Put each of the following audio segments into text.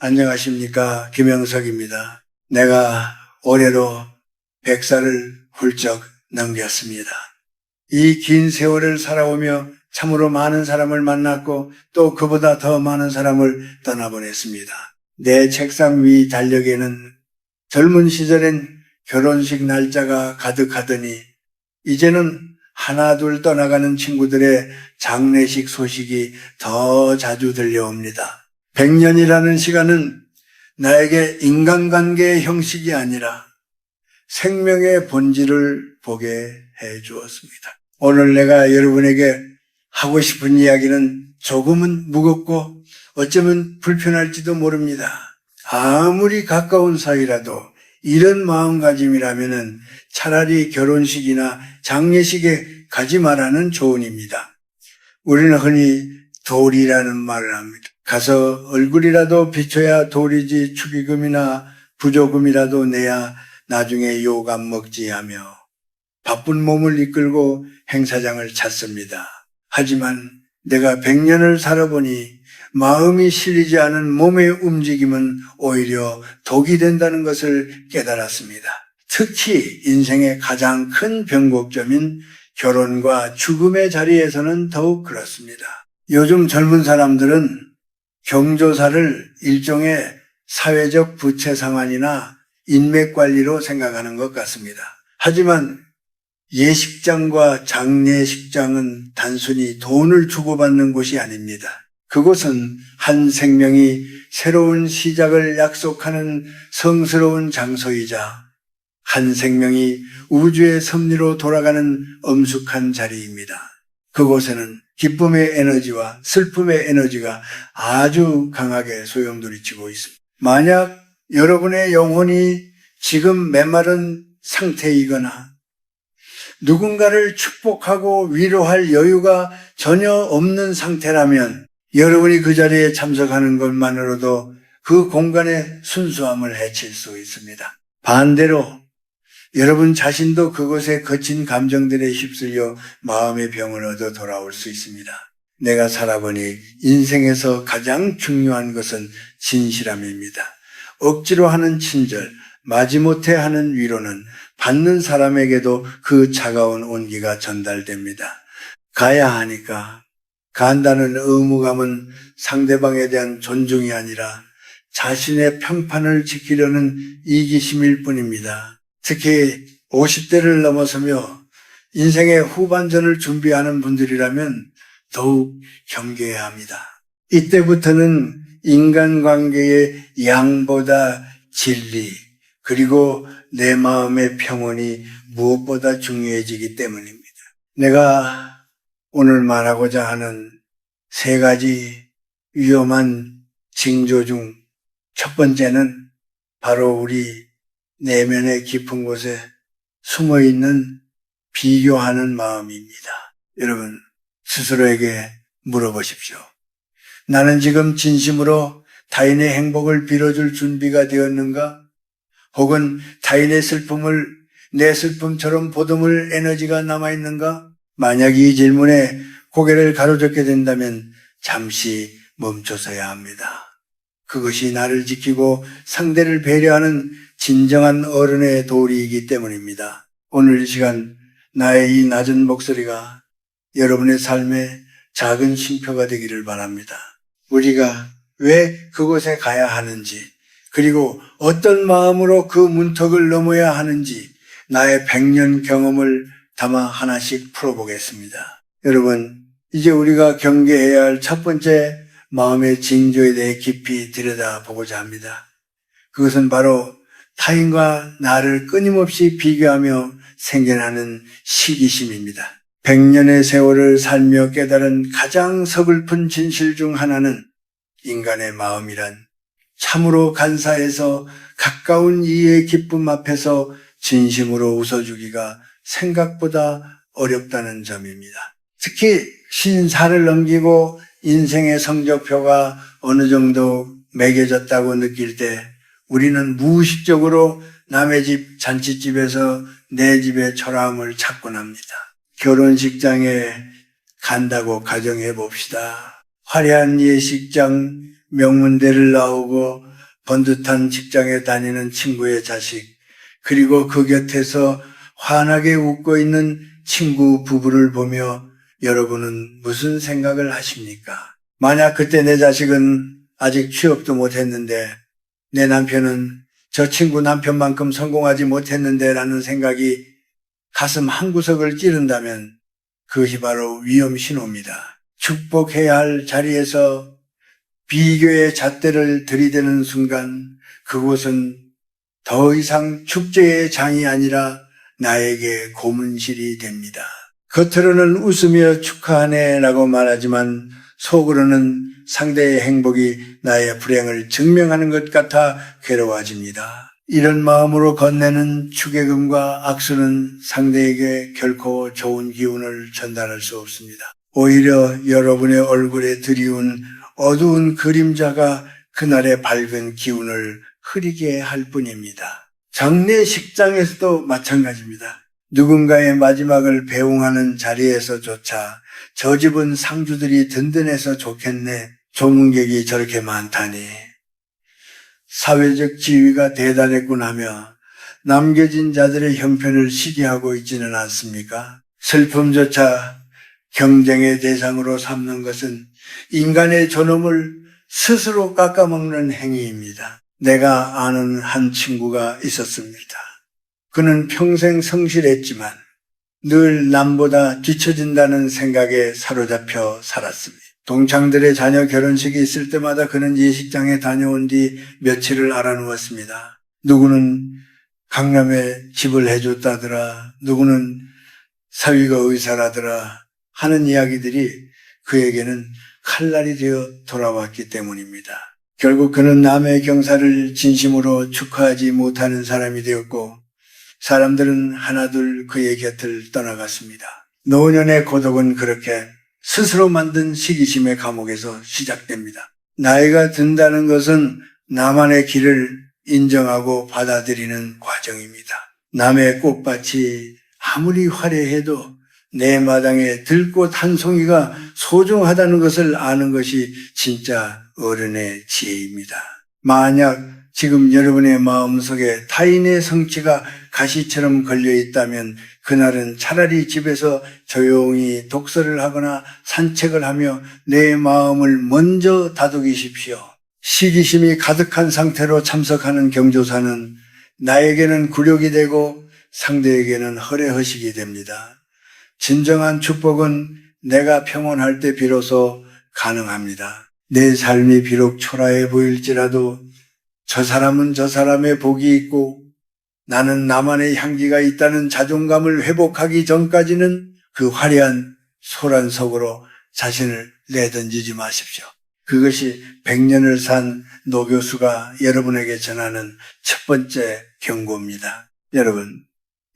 안녕하십니까. 김영석입니다. 내가 올해로 100살을 훌쩍 넘겼습니다. 이 긴 세월을 살아오며 참으로 많은 사람을 만났고 또 그보다 더 많은 사람을 떠나보냈습니다. 내 책상 위 달력에는 젊은 시절엔 결혼식 날짜가 가득하더니 이제는 하나 둘 떠나가는 친구들의 장례식 소식이 더 자주 들려옵니다. 100년이라는 시간은 나에게 인간관계의 형식이 아니라 생명의 본질을 보게 해 주었습니다. 오늘 내가 여러분에게 하고 싶은 이야기는 조금은 무겁고 어쩌면 불편할지도 모릅니다. 아무리 가까운 사이라도 이런 마음가짐이라면 차라리 결혼식이나 장례식에 가지 말라는 조언입니다. 우리는 흔히 도리라는 말을 합니다. 가서 얼굴이라도 비춰야 도리지 축의금이나 부조금이라도 내야 나중에 욕 안 먹지 하며 바쁜 몸을 이끌고 행사장을 찾습니다. 하지만 내가 100년을 살아보니 마음이 실리지 않은 몸의 움직임은 오히려 독이 된다는 것을 깨달았습니다. 특히 인생의 가장 큰 변곡점인 결혼과 죽음의 자리에서는 더욱 그렇습니다. 요즘 젊은 사람들은 경조사를 일종의 사회적 부채 상환이나 인맥 관리로 생각하는 것 같습니다. 하지만 예식장과 장례식장은 단순히 돈을 주고받는 곳이 아닙니다. 그곳은 한 생명이 새로운 시작을 약속하는 성스러운 장소이자 한 생명이 우주의 섭리로 돌아가는 엄숙한 자리입니다. 그곳에는 기쁨의 에너지와 슬픔의 에너지가 아주 강하게 소용돌이치고 있습니다. 만약 여러분의 영혼이 지금 메마른 상태이거나 누군가를 축복하고 위로할 여유가 전혀 없는 상태라면 여러분이 그 자리에 참석하는 것만으로도 그 공간의 순수함을 해칠 수 있습니다. 반대로 여러분 자신도 그곳에 거친 감정들에 휩쓸려 마음의 병을 얻어 돌아올 수 있습니다. 내가 살아보니 인생에서 가장 중요한 것은 진실함입니다. 억지로 하는 친절, 마지못해 하는 위로는 받는 사람에게도 그 차가운 온기가 전달됩니다. 가야 하니까 간다는 의무감은 상대방에 대한 존중이 아니라 자신의 편판을 지키려는 이기심일 뿐입니다. 특히 50대를 넘어서며 인생의 후반전을 준비하는 분들이라면 더욱 경계해야 합니다. 이때부터는 인간관계의 양보다 진리, 그리고 내 마음의 평온이 무엇보다 중요해지기 때문입니다. 내가 오늘 말하고자 하는 세 가지 위험한 징조 중 첫 번째는 바로 우리 내면의 깊은 곳에 숨어있는 비교하는 마음입니다. 여러분 스스로에게 물어보십시오. 나는 지금 진심으로 타인의 행복을 빌어줄 준비가 되었는가? 혹은 타인의 슬픔을 내 슬픔처럼 보듬을 에너지가 남아있는가? 만약 이 질문에 고개를 가로젓게 된다면 잠시 멈춰서야 합니다. 그것이 나를 지키고 상대를 배려하는 진정한 어른의 도리이기 때문입니다. 오늘 이 시간 나의 이 낮은 목소리가 여러분의 삶에 작은 쉼표가 되기를 바랍니다. 우리가 왜 그곳에 가야 하는지, 그리고 어떤 마음으로 그 문턱을 넘어야 하는지 나의 100년 경험을 담아 하나씩 풀어보겠습니다. 여러분, 이제 우리가 경계해야 할 첫 번째 마음의 징조에 대해 깊이 들여다보고자 합니다. 그것은 바로 타인과 나를 끊임없이 비교하며 생겨나는 시기심입니다. 100년의 세월을 살며 깨달은 가장 서글픈 진실 중 하나는 인간의 마음이란 참으로 간사해서 가까운 이의 기쁨 앞에서 진심으로 웃어주기가 생각보다 어렵다는 점입니다. 특히 50살을 넘기고 인생의 성적표가 어느 정도 매겨졌다고 느낄 때 우리는 무의식적으로 남의 집 잔칫집에서 내 집의 초라함을 찾곤 합니다. 결혼식장에 간다고 가정해 봅시다. 화려한 예식장 명문대를 나오고 번듯한 직장에 다니는 친구의 자식, 그리고 그 곁에서 환하게 웃고 있는 친구 부부를 보며 여러분은 무슨 생각을 하십니까? 만약 그때 내 자식은 아직 취업도 못했는데 내 남편은 저 친구 남편만큼 성공하지 못했는데 라는 생각이 가슴 한구석을 찌른다면 그것이 바로 위험 신호입니다. 축복해야 할 자리에서 비교의 잣대를 들이대는 순간 그곳은 더 이상 축제의 장이 아니라 나에게 고문실이 됩니다. 겉으로는 웃으며 축하하네 라고 말하지만 속으로는 상대의 행복이 나의 불행을 증명하는 것 같아 괴로워집니다. 이런 마음으로 건네는 축의금과 악수는 상대에게 결코 좋은 기운을 전달할 수 없습니다. 오히려 여러분의 얼굴에 드리운 어두운 그림자가 그날의 밝은 기운을 흐리게 할 뿐입니다. 장례식장에서도 마찬가지입니다. 누군가의 마지막을 배웅하는 자리에서조차 저 집은 상주들이 든든해서 좋겠네. 조문객이 저렇게 많다니. 사회적 지위가 대단했군 하며 남겨진 자들의 형편을 시기하고 있지는 않습니까? 슬픔조차 경쟁의 대상으로 삼는 것은 인간의 존엄을 스스로 깎아먹는 행위입니다. 내가 아는 한 친구가 있었습니다. 그는 평생 성실했지만 늘 남보다 뒤처진다는 생각에 사로잡혀 살았습니다. 동창들의 자녀 결혼식이 있을 때마다 그는 예식장에 다녀온 뒤 며칠을 알아누웠습니다. 누구는 강남에 집을 해줬다더라, 누구는 사위가 의사라더라 하는 이야기들이 그에게는 칼날이 되어 돌아왔기 때문입니다. 결국 그는 남의 경사를 진심으로 축하하지 못하는 사람이 되었고 사람들은 하나둘 그의 곁을 떠나갔습니다. 노년의 고독은 그렇게 스스로 만든 시기심의 감옥에서 시작됩니다. 나이가 든다는 것은 나만의 길을 인정하고 받아들이는 과정입니다. 남의 꽃밭이 아무리 화려해도 내 마당에 들꽃 한 송이가 소중하다는 것을 아는 것이 진짜 어른의 지혜입니다. 만약 지금 여러분의 마음속에 타인의 성취가 가시처럼 걸려 있다면 그날은 차라리 집에서 조용히 독서를 하거나 산책을 하며 내 마음을 먼저 다독이십시오. 시기심이 가득한 상태로 참석하는 경조사는 나에게는 굴욕이 되고 상대에게는 허례허식이 됩니다. 진정한 축복은 내가 평온할 때 비로소 가능합니다. 내 삶이 비록 초라해 보일지라도 저 사람은 저 사람의 복이 있고 나는 나만의 향기가 있다는 자존감을 회복하기 전까지는 그 화려한 소란 속으로 자신을 내던지지 마십시오. 그것이 100년을 산 노교수가 여러분에게 전하는 첫 번째 경고입니다. 여러분,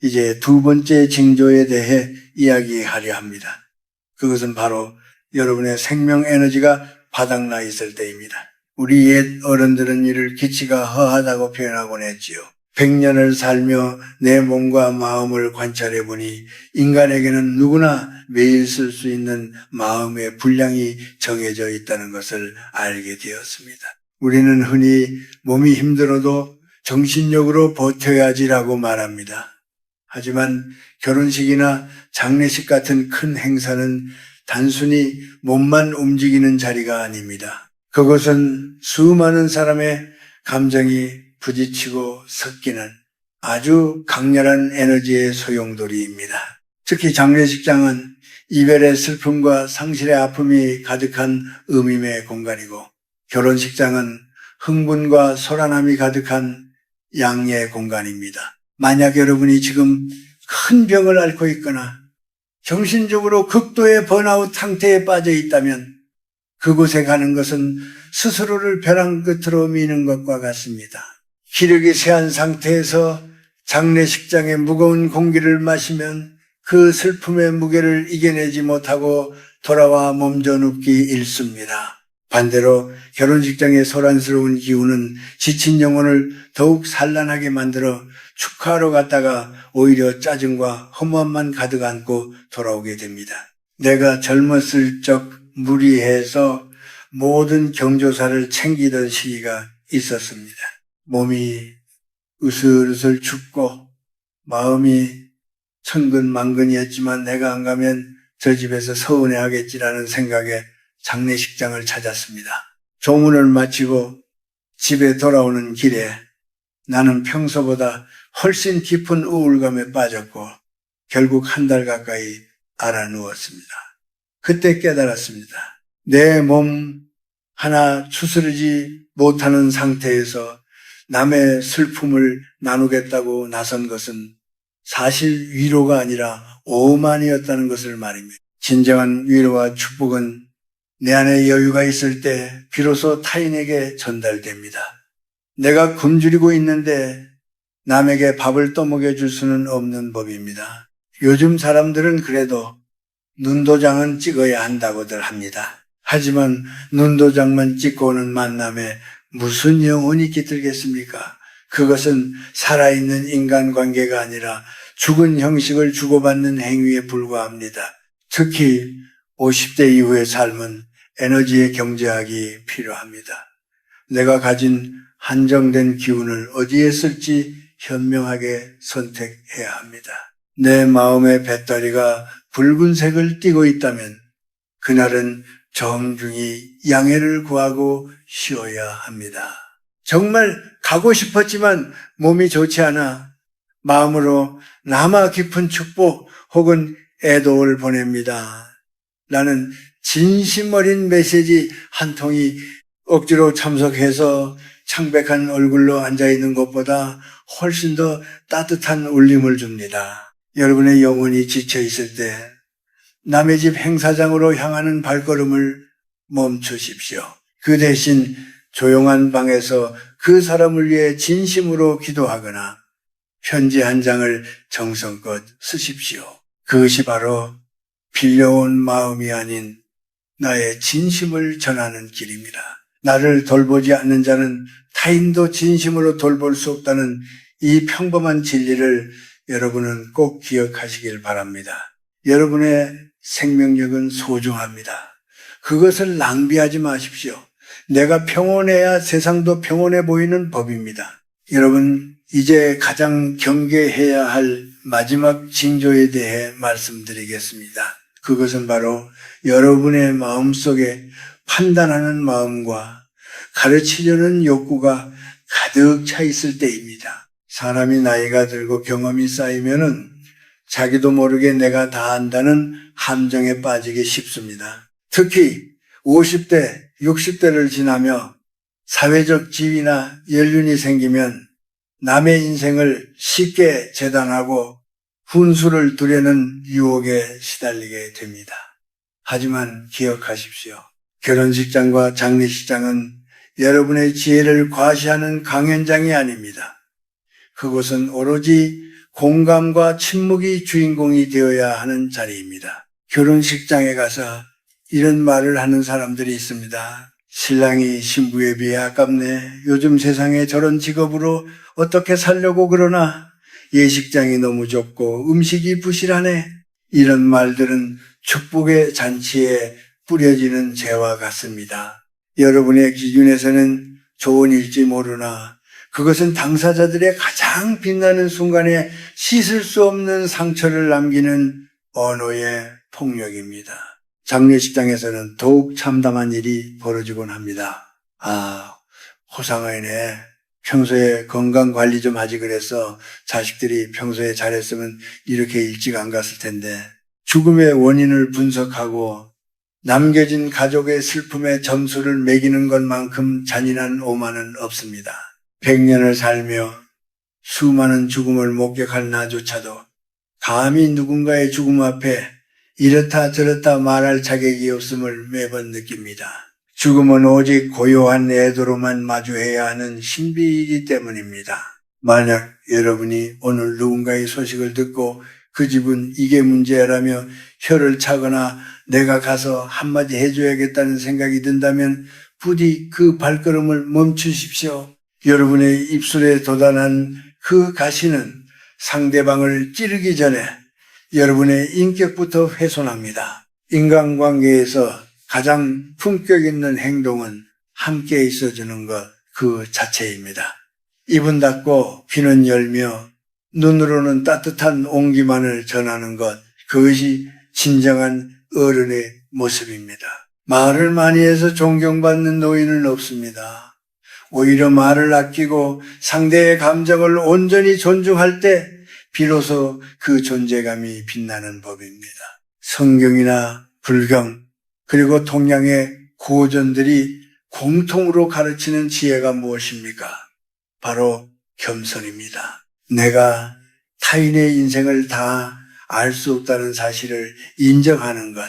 이제 두 번째 징조에 대해 이야기하려 합니다. 그것은 바로 여러분의 생명 에너지가 바닥나 있을 때입니다. 우리 옛 어른들은 이를 기치가 허하다고 표현하곤 했지요. 100년을 살며 내 몸과 마음을 관찰해 보니 인간에게는 누구나 매일 쓸 수 있는 마음의 분량이 정해져 있다는 것을 알게 되었습니다. 우리는 흔히 몸이 힘들어도 정신력으로 버텨야지라고 말합니다. 하지만 결혼식이나 장례식 같은 큰 행사는 단순히 몸만 움직이는 자리가 아닙니다. 그것은 수많은 사람의 감정이 부딪히고 섞이는 아주 강렬한 에너지의 소용돌이입니다. 특히 장례식장은 이별의 슬픔과 상실의 아픔이 가득한 음임의 공간이고 결혼식장은 흥분과 소란함이 가득한 양의 공간입니다. 만약 여러분이 지금 큰 병을 앓고 있거나 정신적으로 극도의 번아웃 상태에 빠져 있다면 그곳에 가는 것은 스스로를 벼랑 끝으로 미는 것과 같습니다. 기력이 쇠한 상태에서 장례식장의 무거운 공기를 마시면 그 슬픔의 무게를 이겨내지 못하고 돌아와 몸져 눕기 일쑤입니다. 반대로 결혼식장의 소란스러운 기운은 지친 영혼을 더욱 산란하게 만들어 축하하러 갔다가 오히려 짜증과 허무함만 가득 안고 돌아오게 됩니다. 내가 젊었을 적 무리해서 모든 경조사를 챙기던 시기가 있었습니다. 몸이 으슬으슬 춥고 마음이 천근만근이었지만 내가 안 가면 저 집에서 서운해하겠지라는 생각에 장례식장을 찾았습니다. 조문을 마치고 집에 돌아오는 길에 나는 평소보다 훨씬 깊은 우울감에 빠졌고 결국 한 달 가까이 알아누웠습니다. 그때 깨달았습니다. 내 몸 하나 추스르지 못하는 상태에서 남의 슬픔을 나누겠다고 나선 것은 사실 위로가 아니라 오만이었다는 것을 말입니다. 진정한 위로와 축복은 내 안에 여유가 있을 때 비로소 타인에게 전달됩니다. 내가 굶주리고 있는데 남에게 밥을 떠먹여줄 수는 없는 법입니다. 요즘 사람들은 그래도 눈도장은 찍어야 한다고들 합니다. 하지만 눈도장만 찍고 오는 만남에 무슨 영혼이 깃들겠습니까? 그것은 살아있는 인간관계가 아니라 죽은 형식을 주고받는 행위에 불과합니다. 특히 50대 이후의 삶은 에너지의 경제학이 필요합니다. 내가 가진 한정된 기운을 어디에 쓸지 현명하게 선택해야 합니다. 내 마음의 배터리가 붉은색을 띠고 있다면 그날은 정중히 양해를 구하고 쉬어야 합니다. 정말 가고 싶었지만 몸이 좋지 않아 마음으로 남아 깊은 축복 혹은 애도를 보냅니다. 나는 진심 어린 메시지 한 통이 억지로 참석해서 창백한 얼굴로 앉아있는 것보다 훨씬 더 따뜻한 울림을 줍니다. 여러분의 영혼이 지쳐있을 때 남의 집 행사장으로 향하는 발걸음을 멈추십시오. 그 대신 조용한 방에서 그 사람을 위해 진심으로 기도하거나 편지 한 장을 정성껏 쓰십시오. 그것이 바로 빌려온 마음이 아닌 나의 진심을 전하는 길입니다. 나를 돌보지 않는 자는 타인도 진심으로 돌볼 수 없다는 이 평범한 진리를 여러분은 꼭 기억하시길 바랍니다. 여러분의 생명력은 소중합니다. 그것을 낭비하지 마십시오. 내가 평온해야 세상도 평온해 보이는 법입니다. 여러분, 이제 가장 경계해야 할 마지막 징조에 대해 말씀드리겠습니다. 그것은 바로 여러분의 마음속에 판단하는 마음과 가르치려는 욕구가 가득 차 있을 때입니다. 사람이 나이가 들고 경험이 쌓이면은 자기도 모르게 내가 다 안다는 함정에 빠지기 쉽습니다. 특히 50대, 60대를 지나며 사회적 지위나 연륜이 생기면 남의 인생을 쉽게 재단하고 훈수를 두려는 유혹에 시달리게 됩니다. 하지만 기억하십시오. 결혼식장과 장례식장은 여러분의 지혜를 과시하는 강연장이 아닙니다. 그곳은 오로지 공감과 침묵이 주인공이 되어야 하는 자리입니다. 결혼식장에 가서 이런 말을 하는 사람들이 있습니다. 신랑이 신부에 비해 아깝네. 요즘 세상에 저런 직업으로 어떻게 살려고 그러나 예식장이 너무 좁고 음식이 부실하네. 이런 말들은 축복의 잔치에 뿌려지는 재와 같습니다. 여러분의 기준에서는 좋은 일지 모르나 그것은 당사자들의 가장 빛나는 순간에 씻을 수 없는 상처를 남기는 언어의 폭력입니다. 장례식장에서는 더욱 참담한 일이 벌어지곤 합니다. 호상아이네. 평소에 건강관리 좀 하지 그랬어. 자식들이 평소에 잘했으면 이렇게 일찍 안 갔을 텐데. 죽음의 원인을 분석하고 남겨진 가족의 슬픔에 점수를 매기는 것만큼 잔인한 오만은 없습니다. 100년을 살며 수많은 죽음을 목격할 나조차도 감히 누군가의 죽음 앞에 이렇다 저렇다 말할 자격이 없음을 매번 느낍니다. 죽음은 오직 고요한 애도로만 마주해야 하는 신비이기 때문입니다. 만약 여러분이 오늘 누군가의 소식을 듣고 그 집은 이게 문제라며 혀를 차거나 내가 가서 한마디 해줘야겠다는 생각이 든다면 부디 그 발걸음을 멈추십시오. 여러분의 입술에 돋아난 그 가시는 상대방을 찌르기 전에 여러분의 인격부터 훼손합니다. 인간관계에서 가장 품격 있는 행동은 함께 있어주는 것 그 자체입니다. 입은 닫고 귀는 열며 눈으로는 따뜻한 온기만을 전하는 것, 그것이 진정한 어른의 모습입니다. 말을 많이 해서 존경받는 노인은 없습니다. 오히려 말을 아끼고 상대의 감정을 온전히 존중할 때 비로소 그 존재감이 빛나는 법입니다. 성경이나 불경 그리고 동양의 고전들이 공통으로 가르치는 지혜가 무엇입니까? 바로 겸손입니다. 내가 타인의 인생을 다 알 수 없다는 사실을 인정하는 것.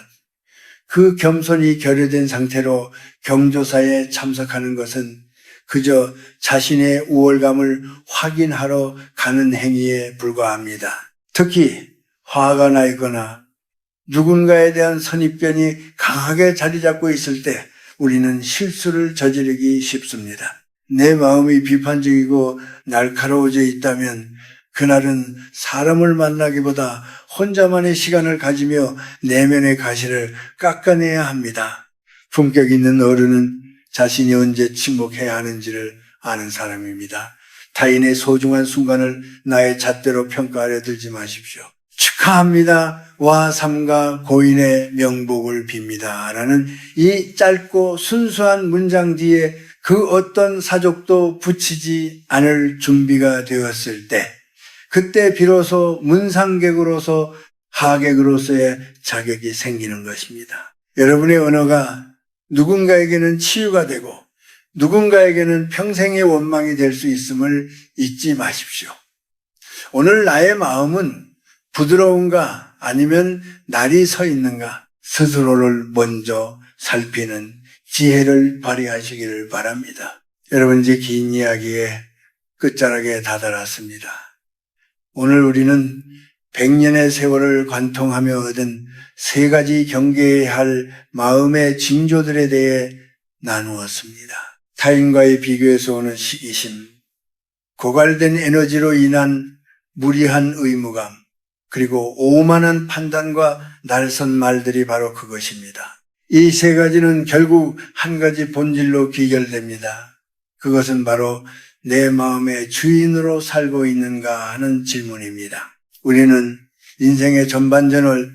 그 겸손이 결여된 상태로 경조사에 참석하는 것은 그저 자신의 우월감을 확인하러 가는 행위에 불과합니다. 특히 화가 나 있거나 누군가에 대한 선입견이 강하게 자리 잡고 있을 때 우리는 실수를 저지르기 쉽습니다. 내 마음이 비판적이고 날카로워져 있다면 그날은 사람을 만나기보다 혼자만의 시간을 가지며 내면의 가시를 깎아내야 합니다. 품격 있는 어른은 자신이 언제 침묵해야 하는지를 아는 사람입니다. 타인의 소중한 순간을 나의 잣대로 평가하려 들지 마십시오. 축하합니다. 와 삼가 고인의 명복을 빕니다. 라는 이 짧고 순수한 문장 뒤에 그 어떤 사족도 붙이지 않을 준비가 되었을 때 그때 비로소 문상객으로서 하객으로서의 자격이 생기는 것입니다. 여러분의 언어가 누군가에게는 치유가 되고 누군가에게는 평생의 원망이 될 수 있음을 잊지 마십시오. 오늘 나의 마음은 부드러운가 아니면 날이 서 있는가 스스로를 먼저 살피는 지혜를 발휘하시기를 바랍니다. 여러분, 이제 긴 이야기의 끝자락에 다다랐습니다. 오늘 우리는 100년의 세월을 관통하며 얻은 세 가지 경계해야 할 마음의 징조들에 대해 나누었습니다. 타인과의 비교에서 오는 시기심, 고갈된 에너지로 인한 무리한 의무감, 그리고 오만한 판단과 날선 말들이 바로 그것입니다. 이 세 가지는 결국 한 가지 본질로 귀결됩니다. 그것은 바로 내 마음의 주인으로 살고 있는가 하는 질문입니다. 우리는 인생의 전반전을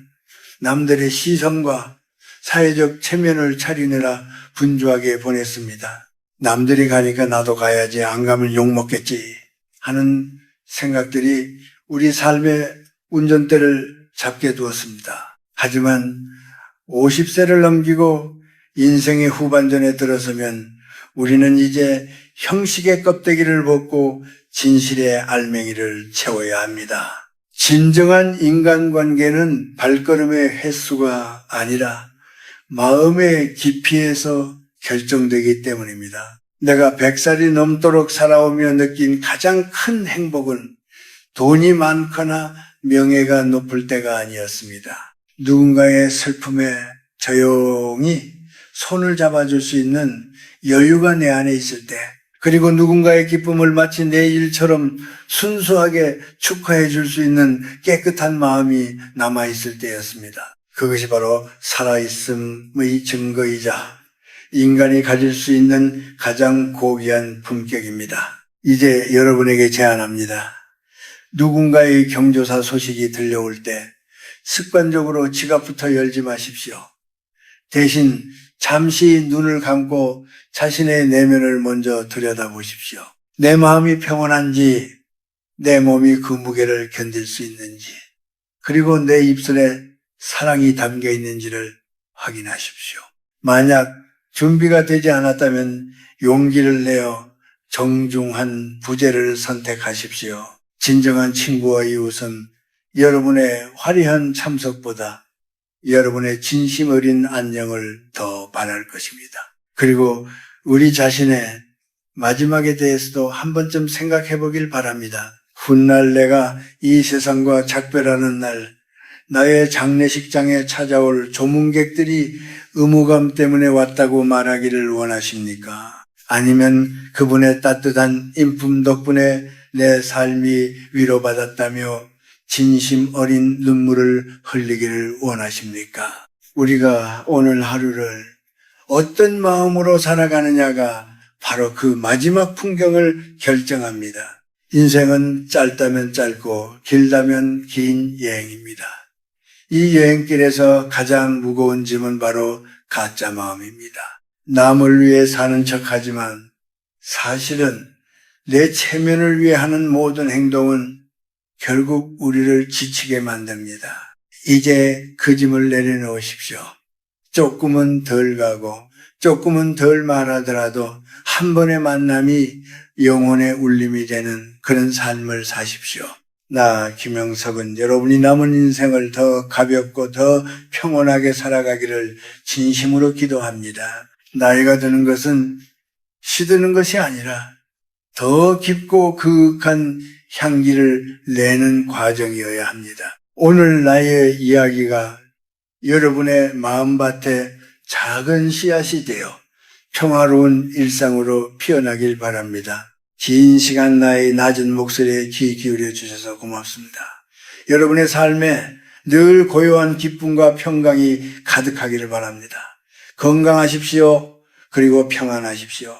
남들의 시선과 사회적 체면을 차리느라 분주하게 보냈습니다. 남들이 가니까 나도 가야지, 안 가면 욕먹겠지 하는 생각들이 우리 삶의 운전대를 잡게 두었습니다. 하지만 50세를 넘기고 인생의 후반전에 들어서면 우리는 이제 형식의 껍데기를 벗고 진실의 알맹이를 채워야 합니다. 진정한 인간관계는 발걸음의 횟수가 아니라 마음의 깊이에서 결정되기 때문입니다. 내가 100살이 넘도록 살아오며 느낀 가장 큰 행복은 돈이 많거나 명예가 높을 때가 아니었습니다. 누군가의 슬픔에 조용히 손을 잡아줄 수 있는 여유가 내 안에 있을 때, 그리고 누군가의 기쁨을 마치 내 일처럼 순수하게 축하해 줄 수 있는 깨끗한 마음이 남아있을 때였습니다. 그것이 바로 살아있음의 증거이자 인간이 가질 수 있는 가장 고귀한 품격입니다. 이제 여러분에게 제안합니다. 누군가의 경조사 소식이 들려올 때 습관적으로 지갑부터 열지 마십시오. 대신 잠시 눈을 감고 자신의 내면을 먼저 들여다보십시오. 내 마음이 평온한지, 내 몸이 그 무게를 견딜 수 있는지, 그리고 내 입술에 사랑이 담겨 있는지를 확인하십시오. 만약 준비가 되지 않았다면 용기를 내어 정중한 부재를 선택하십시오. 진정한 친구와 이웃은 여러분의 화려한 참석보다 여러분의 진심 어린 안녕을 더 바랄 것입니다. 그리고 우리 자신의 마지막에 대해서도 한 번쯤 생각해 보길 바랍니다. 훗날 내가 이 세상과 작별하는 날, 나의 장례식장에 찾아올 조문객들이 의무감 때문에 왔다고 말하기를 원하십니까? 아니면 그분의 따뜻한 인품 덕분에 내 삶이 위로받았다며 진심 어린 눈물을 흘리기를 원하십니까? 우리가 오늘 하루를 어떤 마음으로 살아가느냐가 바로 그 마지막 풍경을 결정합니다. 인생은 짧다면 짧고 길다면 긴 여행입니다. 이 여행길에서 가장 무거운 짐은 바로 가짜 마음입니다. 남을 위해 사는 척하지만 사실은 내 체면을 위해 하는 모든 행동은 결국 우리를 지치게 만듭니다. 이제 그 짐을 내려놓으십시오. 조금은 덜 가고 조금은 덜 말하더라도 한 번의 만남이 영혼의 울림이 되는 그런 삶을 사십시오. 나 김영석은 여러분이 남은 인생을 더 가볍고 더 평온하게 살아가기를 진심으로 기도합니다. 나이가 드는 것은 시드는 것이 아니라 더 깊고 그윽한 향기를 내는 과정이어야 합니다. 오늘 나의 이야기가 여러분의 마음밭에 작은 씨앗이 되어 평화로운 일상으로 피어나길 바랍니다. 긴 시간 나의 낮은 목소리에 귀 기울여 주셔서 고맙습니다. 여러분의 삶에 늘 고요한 기쁨과 평강이 가득하기를 바랍니다. 건강하십시오. 그리고 평안하십시오.